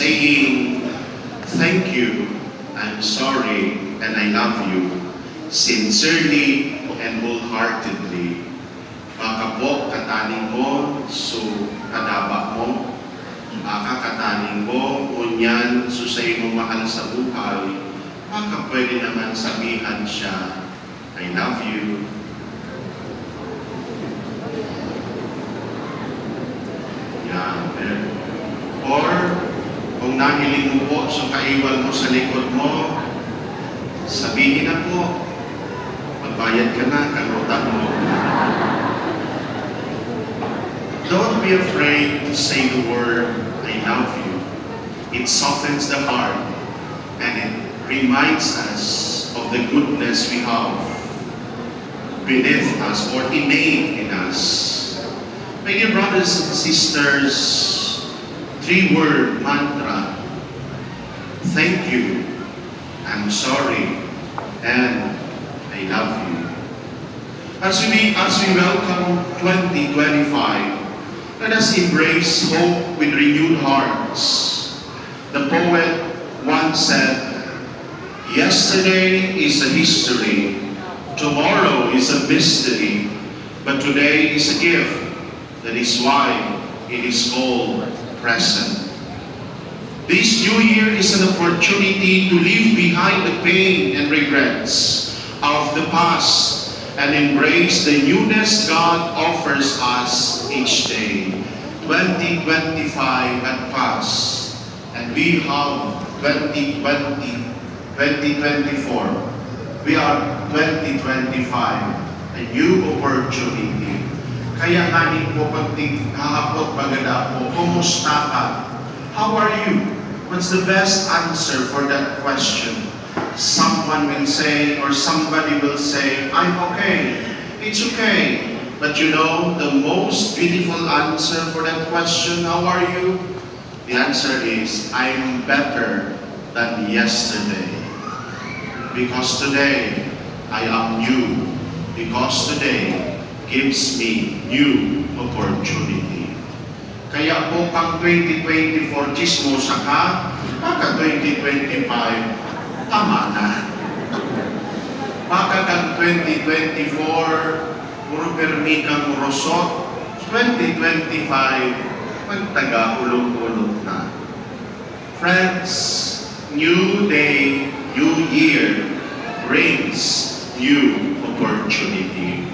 saying, thank you, I'm sorry, and I love you, sincerely and wholeheartedly. Baka po kataning mo, so kadaba mo, baka kataning mo, unyan, so sa mo mahal sa buhay, baka pwede naman sabihan siya, I love you. Yan. Or, kung nahiling mo po, so kaiwan mo sa likod mo, sabihin na po, magbayad ka na, kalutan mo. Don't be afraid to say the word, I love you. It softens the heart and it reminds us of the goodness we have beneath us or innate in us. My dear brothers and sisters, 3-word mantra, thank you, I'm sorry, and I love you. As we welcome 2025, let us embrace hope with renewed hearts. The poet once said, yesterday is a history, tomorrow is a mystery, but today is a gift. That is why it is called present. This new year is an opportunity to leave behind the pain and regrets of the past and embrace the newness God offers us each day. 2025 had passed, and we have 2024. We are 2025, a new opportunity. Kaya nga po pagtikahapot bagada po, kumusta ka? How are you? What's the best answer for that question? Someone will say, or somebody will say, I'm okay. It's okay. But you know, the most beautiful answer for that question, how are you? The answer is, I'm better than yesterday. Because today, I am new. Because today gives me new opportunity. Kaya po pang 2024 chismosa ka, baka 2025, tama na. Baka kang 2024, puro permi kang rosot, 2025, magtaga-ulog-ulog na. Friends, new day, new year brings new opportunity.